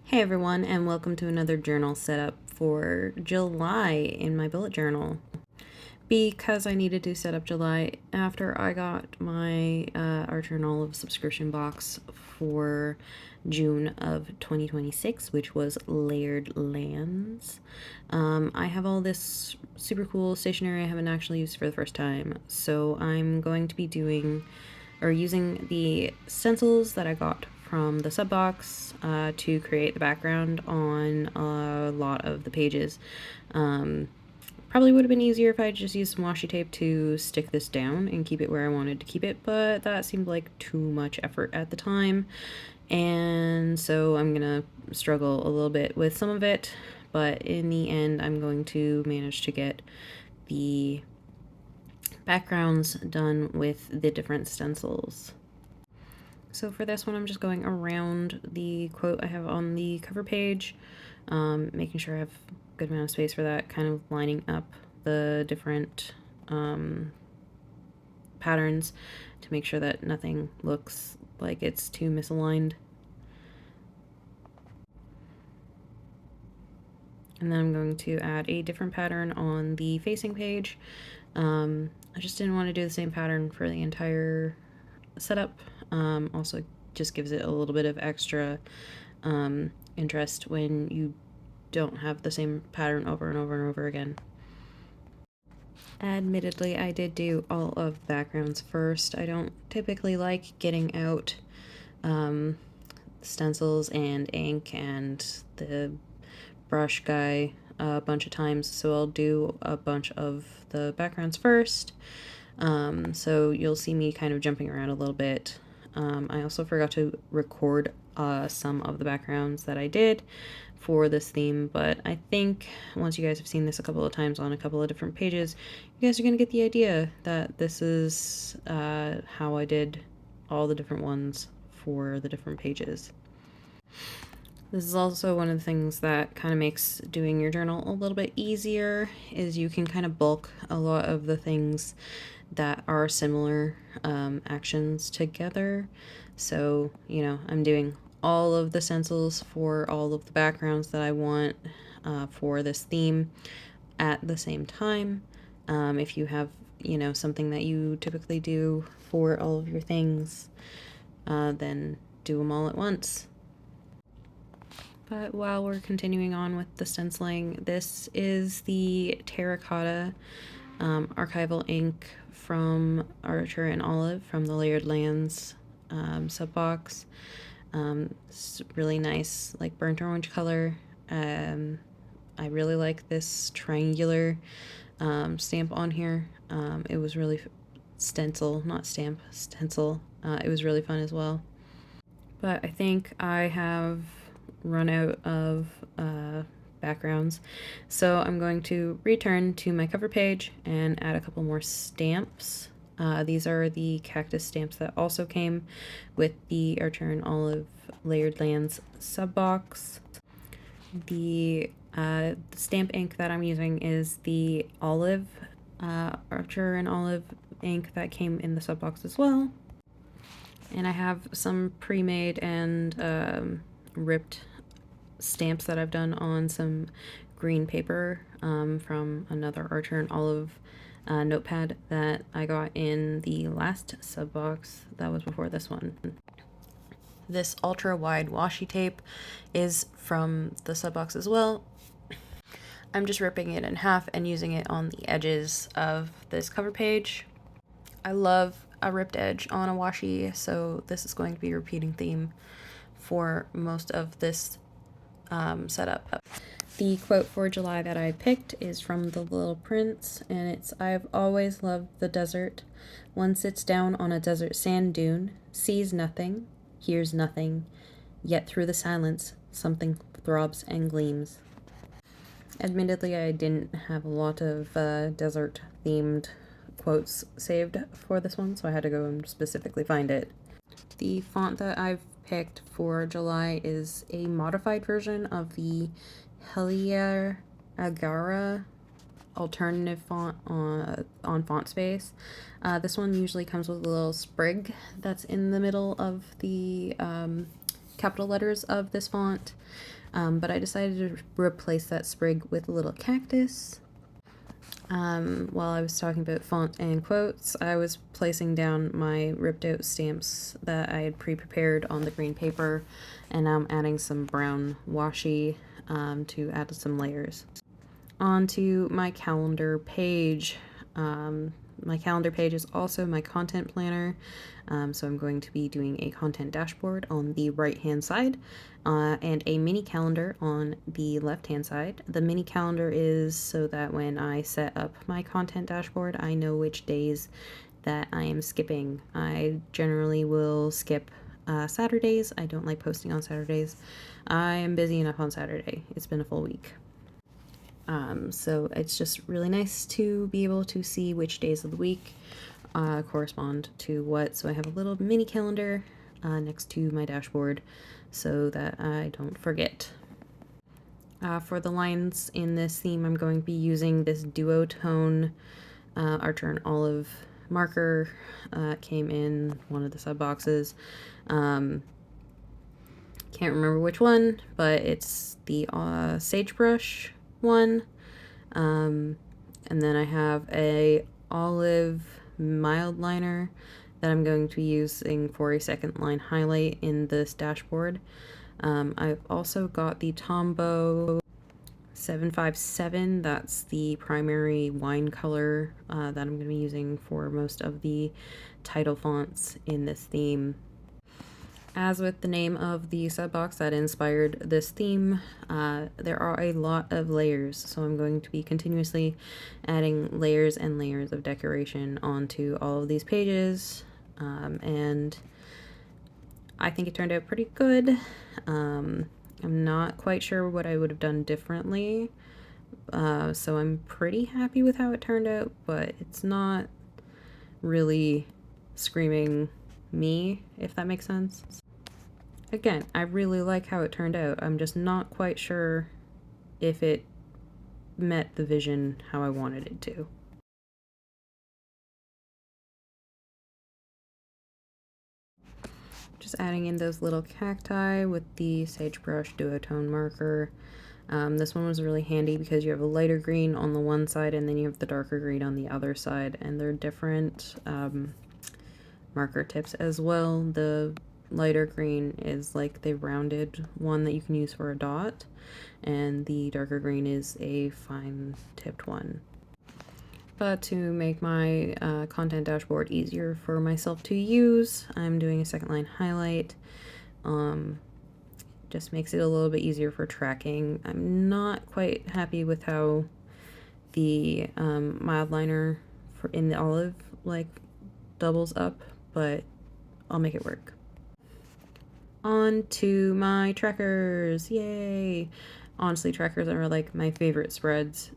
Hey everyone, and welcome to another journal setup for July in my bullet journal. Because I needed to set up July after I got my Archer and Olive subscription box for June of 2026, which was Layered Lands. I have all this super cool stationery I haven't actually used for the first time, so I'm going to be using the stencils that I got from the sub box to create the background on a lot of the pages. Probably would have been easier if I just used some washi tape to stick this down and keep it where I wanted to keep it, but that seemed like too much effort at the time, and so I'm gonna struggle a little bit with some of it, but in the end I'm going to manage to get the backgrounds done with the different stencils. So for this one, I'm just going around the quote I have on the cover page, making sure I have a good amount of space for that, kind of lining up the different patterns to make sure that nothing looks like it's too misaligned. And then I'm going to add a different pattern on the facing page. I just didn't want to do the same pattern for the entire setup. Also just gives it a little bit of extra interest when you don't have the same pattern over and over and over again. Admittedly, I did do all of the backgrounds first. I don't typically like getting out stencils and ink and the brush guy a bunch of times, so I'll do a bunch of the backgrounds first. So you'll see me kind of jumping around a little bit. I also forgot to record some of the backgrounds that I did for this theme, but I think once you guys have seen this a couple of times on a couple of different pages, you guys are going to get the idea that this is how I did all the different ones for the different pages. This is also one of the things that kind of makes doing your journal a little bit easier, is you can kind of bulk a lot of the things that are similar actions together. So, I'm doing all of the stencils for all of the backgrounds that I want for this theme at the same time. If you have, something that you typically do for all of your things, then do them all at once. But while we're continuing on with the stenciling, this is the Terracotta archival ink from Archer and Olive from the Layered Lands sub box. It's really nice, like burnt orange color. I really like this triangular stamp on here. It was really stencil. It was really fun as well. But I think I have run out of backgrounds, so I'm going to return to my cover page and add a couple more stamps. These are the cactus stamps that also came with the Archer and Olive Layered Lands sub box. The stamp ink that I'm using is the olive Archer and Olive ink that came in the sub box as well. And I have some pre-made and ripped stamps that I've done on some green paper from another Archer and Olive notepad that I got in the last sub box that was before this one. This ultra wide washi tape is from the sub box as well. I'm just ripping it in half and using it on the edges of this cover page. I love a ripped edge on a washi, so this is going to be a repeating theme for most of this setup. The quote for July that I picked is from The Little Prince, and it's, "I've always loved the desert. One sits down on a desert sand dune, sees nothing, hears nothing, yet through the silence something throbs and gleams." Admittedly, I didn't have a lot of desert-themed quotes saved for this one, so I had to go and specifically find it. The font that I've picked for July is a modified version of the Hellia Agera Alternate Font on Font Space. This one usually comes with a little sprig that's in the middle of the capital letters of this font, but I decided to replace that sprig with a little cactus. While I was talking about font and quotes, I was placing down my ripped out stamps that I had pre-prepared on the green paper, and now I'm adding some brown washi to add some layers. Onto my calendar page. My calendar page is also my content planner, so I'm going to be doing a content dashboard on the right hand side and a mini calendar on the left hand side. The mini calendar is so that when I set up my content dashboard, I know which days that I am skipping. I generally will skip Saturdays. I don't like posting on Saturdays. I am busy enough on Saturday. It's been a full week. So it's just really nice to be able to see which days of the week correspond to what. So I have a little mini calendar next to my dashboard so that I don't forget. For the lines in this theme, I'm going to be using this duotone Archer and Olive marker. It came in one of the sub boxes. Can't remember which one, but it's the Sagebrush one, and then I have a olive Mildliner that I'm going to be using for a second line highlight in this dashboard. I've also got the Tombow 757. That's the primary wine color that I'm going to be using for most of the title fonts in this theme. As with the name of the sub box that inspired this theme, there are a lot of layers, so I'm going to be continuously adding layers and layers of decoration onto all of these pages, and I think it turned out pretty good. I'm not quite sure what I would have done differently, so I'm pretty happy with how it turned out, but it's not really screaming me, if that makes sense. Again, I really like how it turned out. I'm just not quite sure if it met the vision how I wanted it to. Just adding in those little cacti with the Sagebrush duotone marker. This one was really handy because you have a lighter green on the one side and then you have the darker green on the other side, and they're different marker tips as well. The lighter green is like the rounded one that you can use for a dot, and the darker green is a fine tipped one. But to make my content dashboard easier for myself to use, I'm doing a second line highlight. Just makes it a little bit easier for tracking. I'm not quite happy with how the Mildliner in the olive like doubles up, but I'll make it work. On to my trackers, yay! Honestly, trackers are like my favorite spreads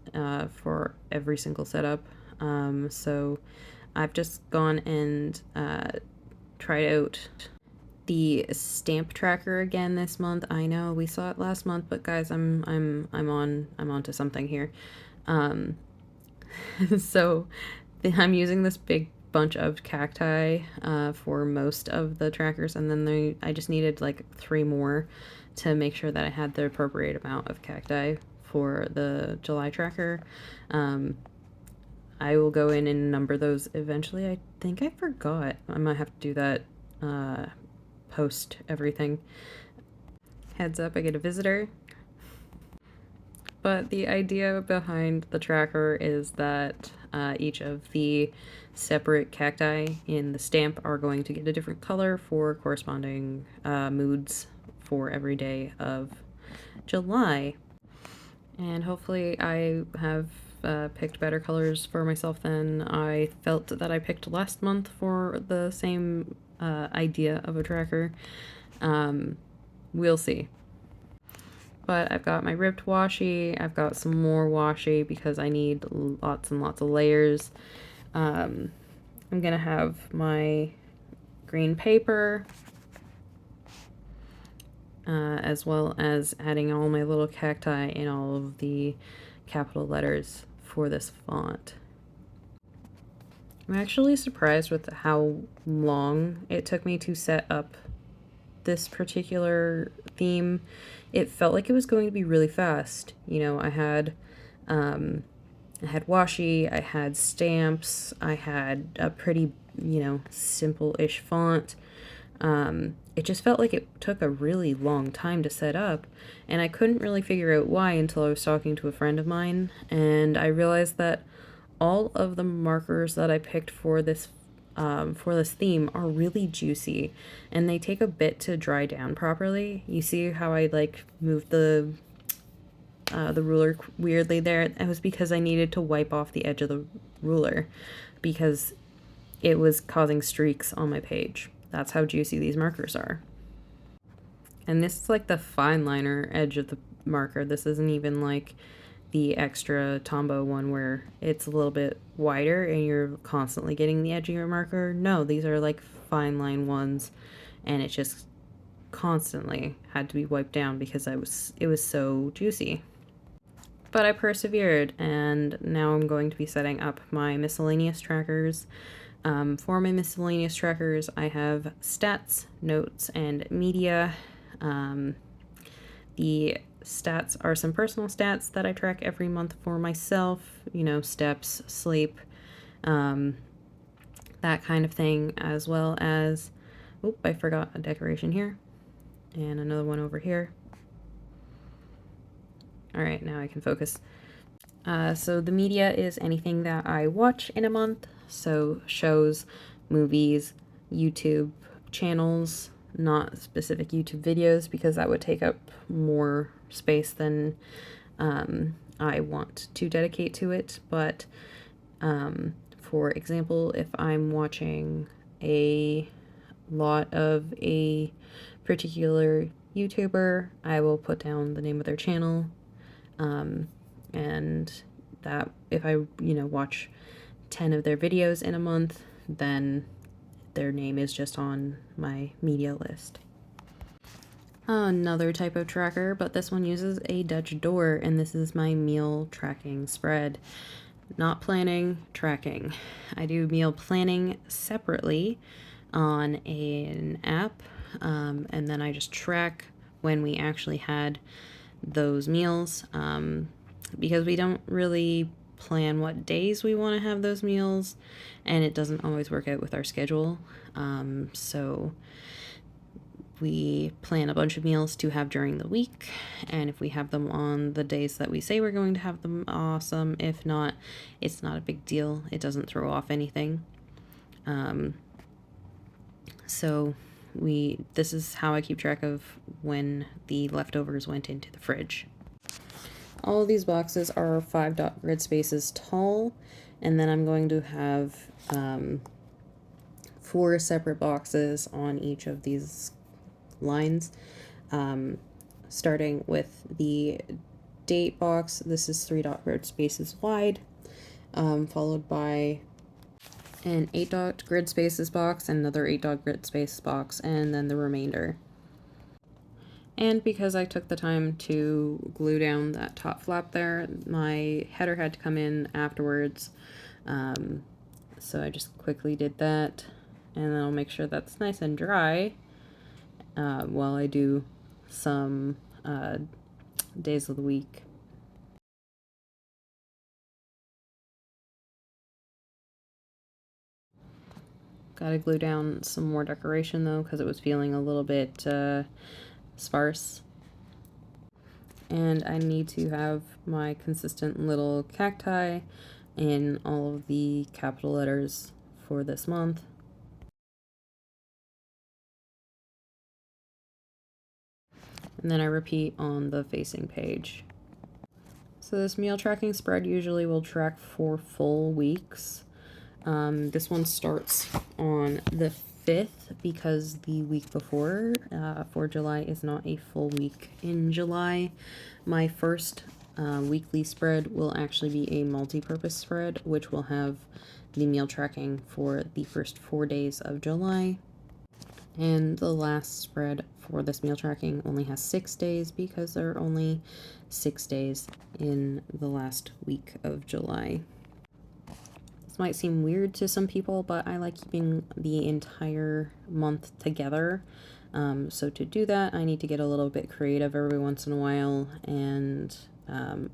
for every single setup. So I've just gone and tried out the stamp tracker again this month. I know we saw it last month, but guys, I'm on to something here. So I'm using this big bunch of cacti for most of the trackers, and then I just needed like 3 more to make sure that I had the appropriate amount of cacti for the July tracker. I will go in and number those eventually. I think I forgot. I might have to do that post everything. Heads up, I get a visitor. But the idea behind the tracker is that each of the separate cacti in the stamp are going to get a different color for corresponding moods for every day of July. And hopefully I have picked better colors for myself than I felt that I picked last month for the same idea of a tracker. We'll see. But I've got my ripped washi, I've got some more washi because I need lots and lots of layers. I'm gonna have my green paper, as well as adding all my little cacti in all of the capital letters for this font. I'm actually surprised with how long it took me to set up this particular theme, it felt like it was going to be really fast. You know, I had washi, I had stamps, I had a pretty, you know, simple-ish font. It just felt like it took a really long time to set up, and I couldn't really figure out why until I was talking to a friend of mine, and I realized that all of the markers that I picked for this theme are really juicy, and they take a bit to dry down properly. You see how I like moved the ruler weirdly there? It was because I needed to wipe off the edge of the ruler because it was causing streaks on my page. That's how juicy these markers are. And this is like the fine liner edge of the marker. This isn't even like the extra Tombow one where it's a little bit wider and you're constantly getting the edge of your marker. No, these are like fine line ones, and it just constantly had to be wiped down because it was so juicy. But I persevered, and now I'm going to be setting up my miscellaneous trackers. For my miscellaneous trackers, I have stats, notes, and media. The stats are some personal stats that I track every month for myself, you know, steps, sleep, that kind of thing, as well as, oop, I forgot a decoration here, and another one over here. All right, now I can focus. So the media is anything that I watch in a month, so shows, movies, YouTube channels, not specific YouTube videos because that would take up more space than I want to dedicate to it. But for example, if I'm watching a lot of a particular YouTuber, I will put down the name of their channel, and that if I, you know, watch 10 of their videos in a month, then their name is just on my media list. Another type of tracker, but this one uses a Dutch door, and this is my meal tracking spread. Not planning, tracking. I do meal planning separately on an app, and then I just track when we actually had those meals, because we don't really plan what days we want to have those meals, and it doesn't always work out with our schedule. So we plan a bunch of meals to have during the week, and if we have them on the days that we say we're going to have them, awesome. If not, it's not a big deal. It doesn't throw off anything. So this is how I keep track of when the leftovers went into the fridge. All of these boxes are 5 dot grid spaces tall, and then I'm going to have 4 separate boxes on each of these lines, starting with the date box. This is 3 dot grid spaces wide, followed by an 8 dot grid spaces box, and another 8 dot grid space box, and then the remainder. And because I took the time to glue down that top flap there, my header had to come in afterwards. So I just quickly did that, and then I'll make sure that's nice and dry while I do some days of the week. Gotta glue down some more decoration though, because it was feeling a little bit sparse. And I need to have my consistent little cacti in all of the capital letters for this month. And then I repeat on the facing page. So this meal tracking spread usually will track for full weeks. This one starts on the 5th because the week before, for July, is not a full week in July. My first weekly spread will actually be a multi-purpose spread, which will have the meal tracking for the first 4 days of July. And the last spread for this meal tracking only has 6 days because there are only 6 days in the last week of July. This might seem weird to some people, but I like keeping the entire month together. So to do that, I need to get a little bit creative every once in a while and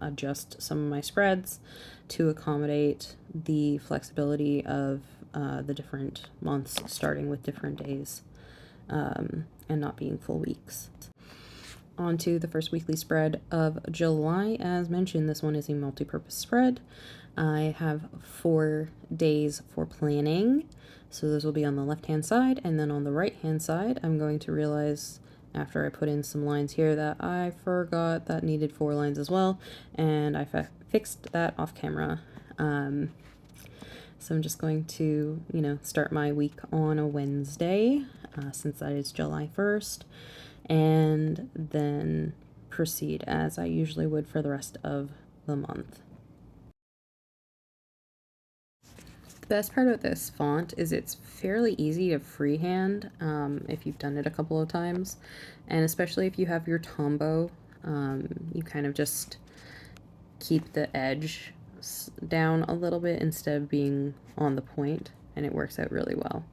adjust some of my spreads to accommodate the flexibility of the different months, starting with different days and not being full weeks. On to the first weekly spread of July. As mentioned, this one is a multi-purpose spread. I have 4 days for planning. So those will be on the left-hand side, and then on the right-hand side, I'm going to realize after I put in some lines here that I forgot that needed 4 lines as well, and I fixed that off camera. So I'm just going to, start my week on a Wednesday, since that is July 1st, and then proceed as I usually would for the rest of the month. The best part about this font is it's fairly easy to freehand if you've done it a couple of times, and especially if you have your Tombow, you kind of just keep the edge down a little bit instead of being on the point, and it works out really well.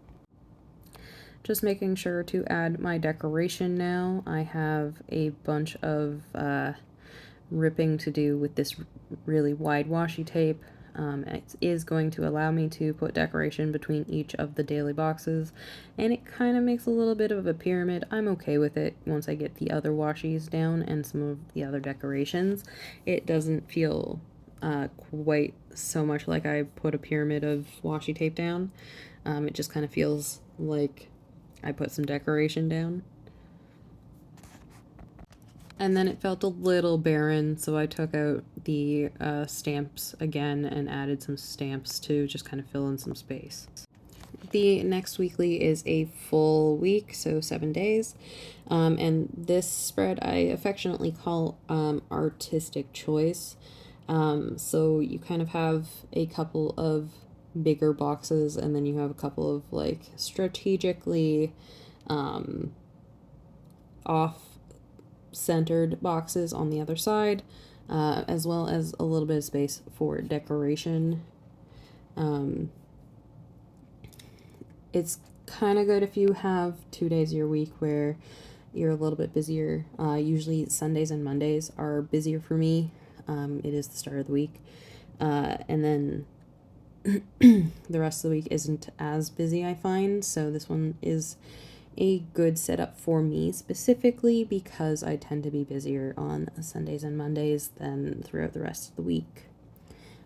Just making sure to add my decoration now. I have a bunch of ripping to do with this really wide washi tape. It is going to allow me to put decoration between each of the daily boxes, and it kind of makes a little bit of a pyramid. I'm okay with it once I get the other washis down and some of the other decorations. It doesn't feel quite so much like I put a pyramid of washi tape down. It just kind of feels like I put some decoration down. And then it felt a little barren, so I took out the stamps again and added some stamps to just kind of fill in some space. The next weekly is a full week, so 7 days. And this spread I affectionately call artistic choice. So you kind of have a couple of bigger boxes, and then you have a couple of like strategically off-centered boxes on the other side, as well as a little bit of space for decoration. It's kind of good if you have 2 days of your week where you're a little bit busier. Usually Sundays and Mondays are busier for me. It is the start of the week. And then the rest of the week isn't as busy, I find. So this one is a good setup for me specifically because I tend to be busier on Sundays and Mondays than throughout the rest of the week.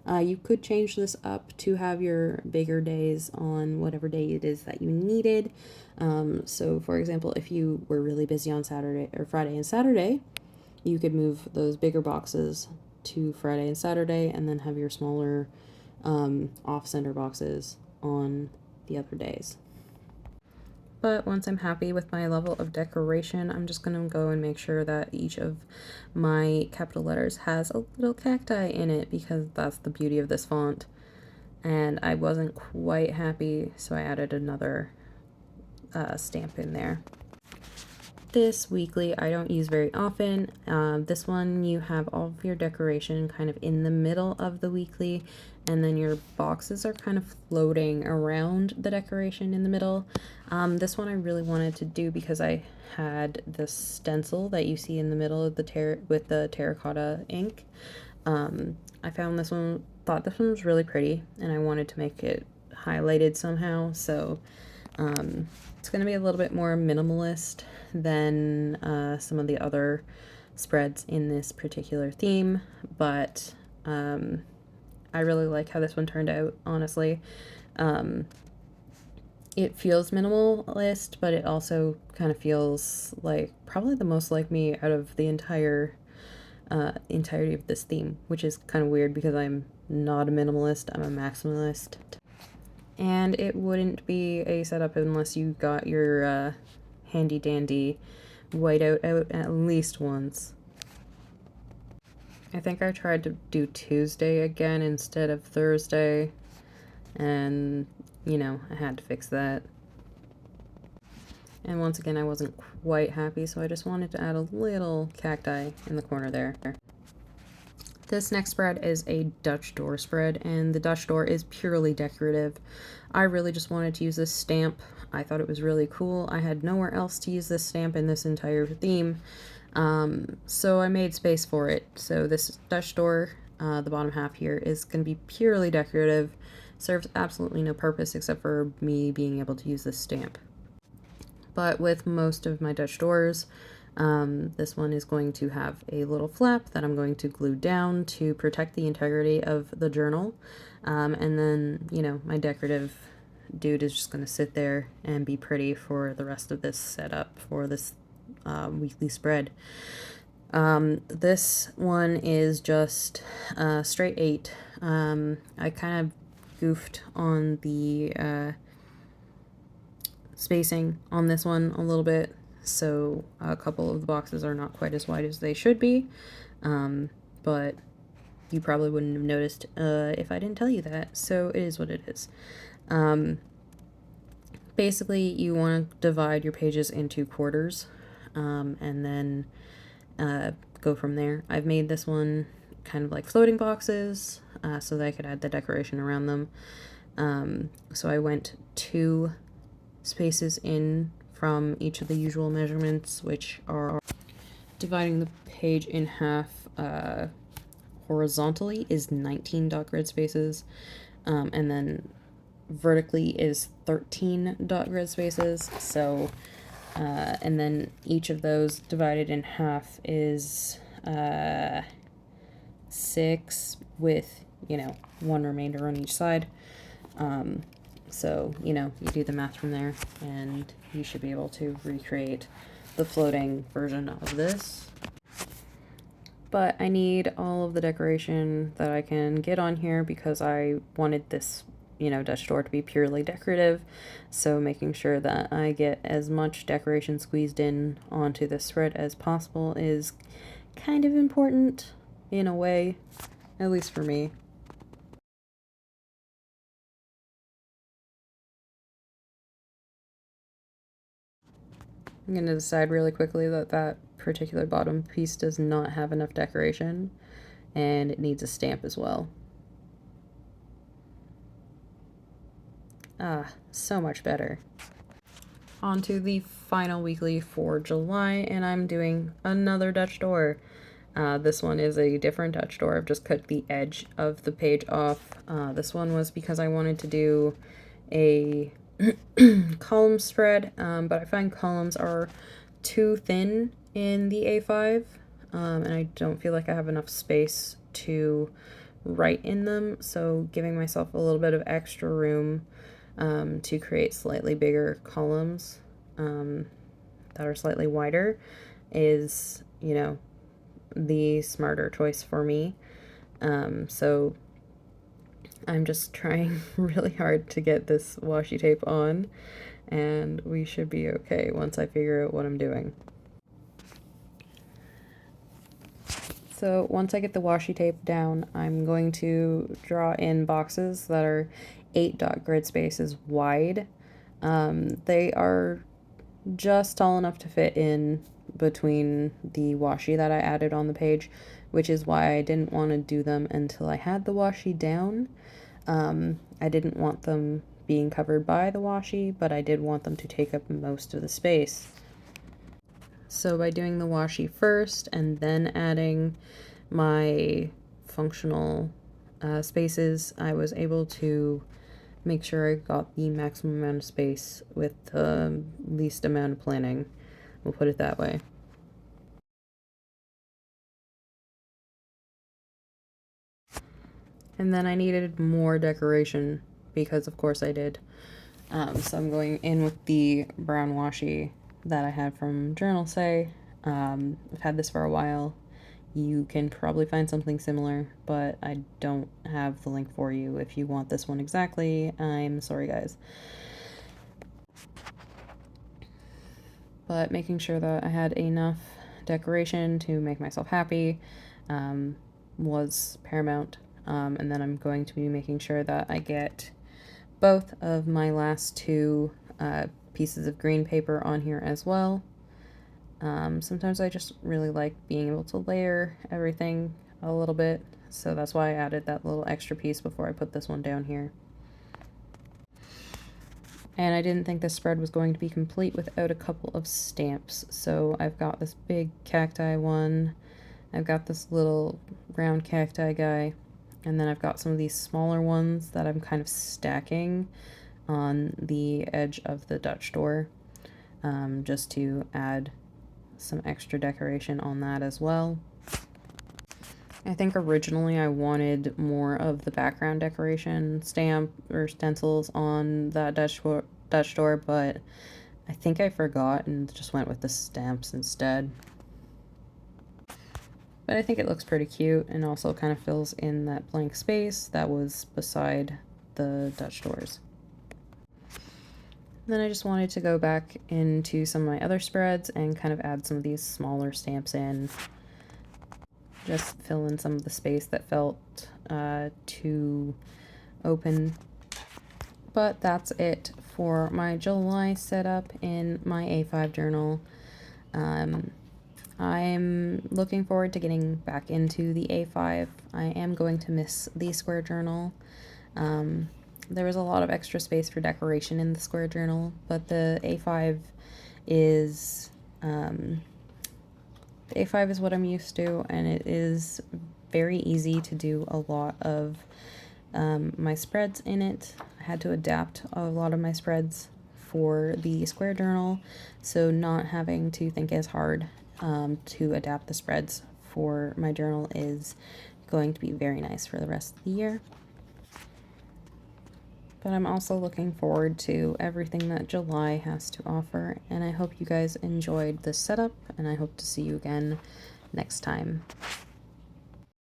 You could change this up to have your bigger days on whatever day it is that you needed. So for example, if you were really busy on Saturday or Friday and Saturday, you could move those bigger boxes to Friday and Saturday and then have your smaller off-center boxes on the other days. But once I'm happy with my level of decoration, I'm just going to go and make sure that each of my capital letters has a little cacti in it, because that's the beauty of this font. And I wasn't quite happy, so I added another stamp in there. This weekly I don't use very often. This one you have all of your decoration kind of in the middle of the weekly, and then your boxes are kind of floating around the decoration in the middle. This one I really wanted to do because I had the stencil that you see in the middle of the with the terracotta ink. I found this one, thought this one was really pretty, and I wanted to make it highlighted somehow, so it's going to be a little bit more minimalist than some of the other spreads in this particular theme, but I really like how this one turned out, honestly. It feels minimalist, but it also kind of feels like probably the most like me out of the entirety of this theme, which is kind of weird because I'm not a minimalist, I'm a maximalist. And it wouldn't be a setup unless you got your handy dandy whiteout out at least once. I think I tried to do Tuesday again instead of Thursday, and I had to fix that. And once again, I wasn't quite happy, so I just wanted to add a little cacti in the corner there. This next spread is a Dutch door spread, and the Dutch door is purely decorative. I really just wanted to use this stamp. I thought it was really cool. I had nowhere else to use this stamp in this entire theme, so I made space for it. So this Dutch door, the bottom half here, is going to be purely decorative. Serves absolutely no purpose except for me being able to use this stamp. But with most of my Dutch doors, this one is going to have a little flap that I'm going to glue down to protect the integrity of the journal. And then, you know, my decorative dude is just going to sit there and be pretty for the rest of this setup for this weekly spread. This one is just straight 8. I kind of goofed on the spacing on this one a little bit, so a couple of the boxes are not quite as wide as they should be, but you probably wouldn't have noticed if I didn't tell you that, so it is what it is. Basically, you want to divide your pages into quarters, and then go from there. I've made this one kind of like floating boxes, so that I could add the decoration around them. So I went 2 spaces in from each of the usual measurements, which are dividing the page in half horizontally is 19 dot grid spaces, and then vertically is 13 dot grid spaces. So and then each of those divided in half is 6 with, you know, 1 remainder on each side. So, you know, you do the math from there, and you should be able to recreate the floating version of this. But I need all of the decoration that I can get on here because I wanted this, you know, Dutch door to be purely decorative. So making sure that I get as much decoration squeezed in onto this spread as possible is kind of important in a way, at least for me. I'm going to decide really quickly that that particular bottom piece does not have enough decoration, and it needs a stamp as well. Ah, so much better. On to the final weekly for July, and I'm doing another Dutch door. This one is a different Dutch door. I've just cut the edge of the page off. This one was because I wanted to do a column spread, but I find columns are too thin in the A5, and I don't feel like I have enough space to write in them, so giving myself a little bit of extra room to create slightly bigger columns that are slightly wider is, you know, the smarter choice for me. So I'm just trying really hard to get this washi tape on, and we should be okay once I figure out what I'm doing. So once I get the washi tape down, I'm going to draw in boxes that are 8 dot grid spaces wide. They are just tall enough to fit in between the washi that I added on the page, which is why I didn't want to do them until I had the washi down. I didn't want them being covered by the washi, but I did want them to take up most of the space. So by doing the washi first and then adding my functional spaces, I was able to make sure I got the maximum amount of space with the least amount of planning. We'll put it that way. And then I needed more decoration because of course I did. So I'm going in with the brown washi that I had from Journalsay. I've had this for a while. You can probably find something similar, but I don't have the link for you if you want this one exactly. I'm sorry, guys. But making sure that I had enough decoration to make myself happy was paramount. And then I'm going to be making sure that I get both of my last 2 pieces of green paper on here as well. Sometimes I just really like being able to layer everything a little bit, so that's why I added that little extra piece before I put this one down here. And I didn't think this spread was going to be complete without a couple of stamps. So I've got this big cacti one, I've got this little round cacti guy, and then I've got some of these smaller ones that I'm kind of stacking on the edge of the Dutch door, just to add some extra decoration on that as well. I think originally I wanted more of the background decoration stamp or stencils on that Dutch door, but I think I forgot and just went with the stamps instead. But I think it looks pretty cute and also kind of fills in that blank space that was beside the Dutch doors. Then I just wanted to go back into some of my other spreads and kind of add some of these smaller stamps in. Just fill in some of the space that felt too open. But that's it for my July setup in my A5 journal. I'm looking forward to getting back into the A5. I am going to miss the square journal. There was a lot of extra space for decoration in the square journal, but the A5 is what I'm used to, and it is very easy to do a lot of my spreads in it. I had to adapt a lot of my spreads for the square journal, so not having to think as hard to adapt the spreads for my journal is going to be very nice for the rest of the year. But I'm also looking forward to everything that July has to offer, and I hope you guys enjoyed this setup, and I hope to see you again next time.